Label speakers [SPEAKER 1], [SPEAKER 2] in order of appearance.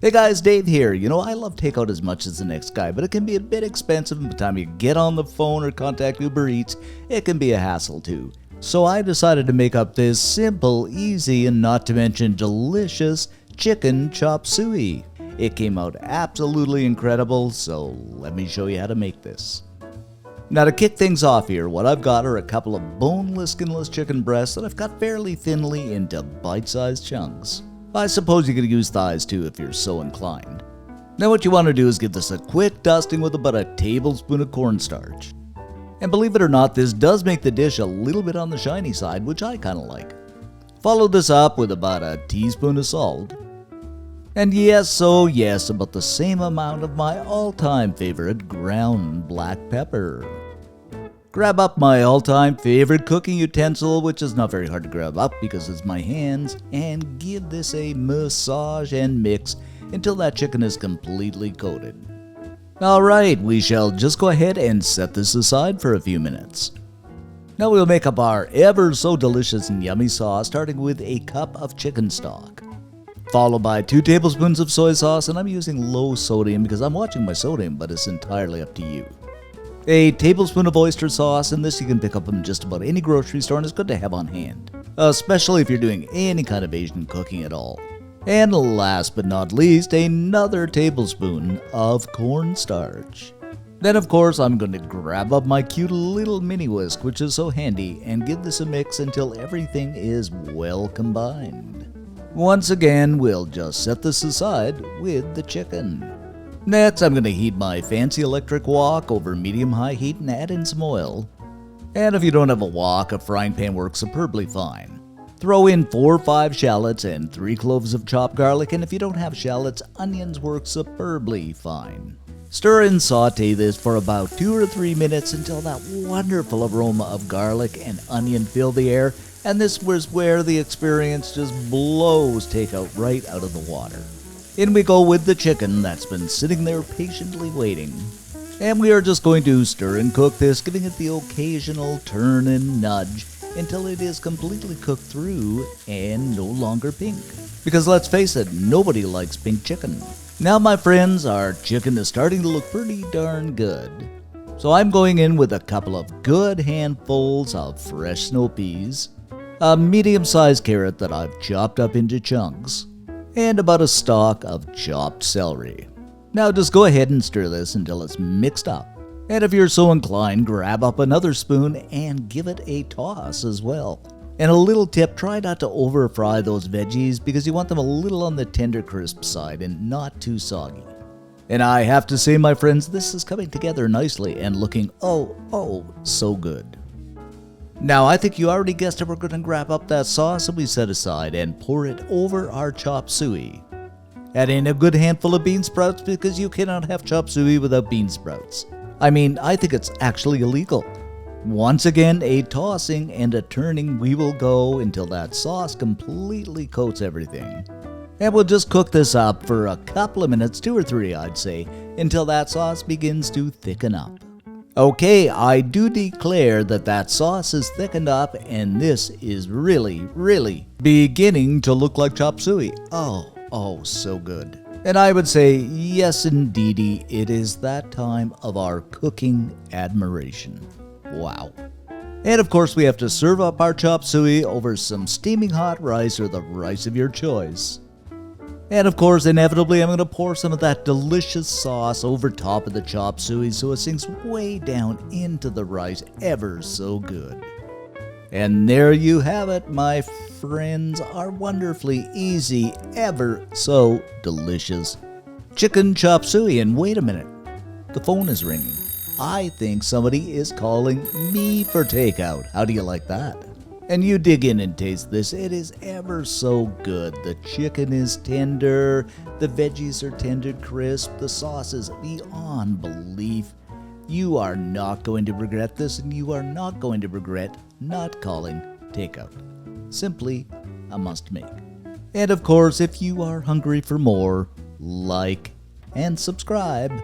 [SPEAKER 1] Hey guys, Dave here. I love takeout as much as the next guy, but it can be a bit expensive, and by the time you get on the phone or contact Uber Eats, it can be a hassle too. So I decided to make up this simple, easy, and not to mention delicious chicken chop suey. It came out absolutely incredible, so let me show you how to make this. Now to kick things off here, what I've got are a couple of boneless, skinless chicken breasts that I've cut fairly thinly into bite-sized chunks. I suppose you could use thighs too if you're so inclined. Now what you want to do is give this a quick dusting with about a tablespoon of cornstarch. And believe it or not, this does make the dish a little bit on the shiny side, which I kind of like. Follow this up with about a teaspoon of salt. And yes, about the same amount of my all-time favorite ground black pepper. Grab up my all-time favorite cooking utensil, which is not very hard to grab up because it's my hands, and give this a massage and mix until that chicken is completely coated. Alright, we shall just go ahead and set this aside for a few minutes. Now we'll make up our ever so delicious and yummy sauce, starting with a cup of chicken stock, followed by 2 tablespoons of soy sauce, and I'm using low sodium because I'm watching my sodium, but it's entirely up to you. A tablespoon of oyster sauce, and this you can pick up from just about any grocery store and it's good to have on hand, especially if you're doing any kind of Asian cooking at all. And last but not least, another tablespoon of cornstarch. Then of course I'm going to grab up my cute little mini whisk, which is so handy, and give this a mix until everything is well combined. Once again, we'll just set this aside with the chicken. Next, I'm going to heat my fancy electric wok over medium-high heat and add in some oil. And if you don't have a wok, a frying pan works superbly fine. Throw in 4 or 5 shallots and 3 cloves of chopped garlic, and if you don't have shallots, onions work superbly fine. Stir and saute this for about 2 or 3 minutes until that wonderful aroma of garlic and onion fill the air, and this was where the experience just blows takeout right out of the water. In we go with the chicken that's been sitting there patiently waiting. And we are just going to stir and cook this, giving it the occasional turn and nudge until it is completely cooked through and no longer pink. Because let's face it, nobody likes pink chicken. Now my friends, our chicken is starting to look pretty darn good. So I'm going in with a couple of good handfuls of fresh snow peas, a medium-sized carrot that I've chopped up into chunks, and about a stalk of chopped celery. Now just go ahead and stir this until it's mixed up. And if you're so inclined, grab up another spoon and give it a toss as well. And a little tip, try not to over fry those veggies because you want them a little on the tender crisp side and not too soggy. And I have to say, my friends, this is coming together nicely and looking so good. Now I think you already guessed it, we're going to grab up that sauce that we set aside and pour it over our chop suey. Add in a good handful of bean sprouts because you cannot have chop suey without bean sprouts. I think it's actually illegal. Once again, a tossing and a turning we will go until that sauce completely coats everything. And we'll just cook this up for a couple of minutes, 2 or 3 I'd say, until that sauce begins to thicken up. Okay, I do declare that sauce is thickened up and this is really beginning to look like chop suey. Oh, so good. And I would say, yes indeedy, it is that time of our cooking admiration. Wow. And of course we have to serve up our chop suey over some steaming hot rice or the rice of your choice. And of course, inevitably, I'm going to pour some of that delicious sauce over top of the chop suey so it sinks way down into the rice ever so good. And there you have it, my friends, our wonderfully easy, ever so delicious chicken chop suey. And wait a minute, the phone is ringing. I think somebody is calling me for takeout. How do you like that? And you dig in and taste this, it is ever so good. The chicken is tender, the veggies are tender crisp, the sauce is beyond belief. You are not going to regret this, and you are not going to regret not calling takeout. Simply a must make. And of course, if you are hungry for more, like and subscribe.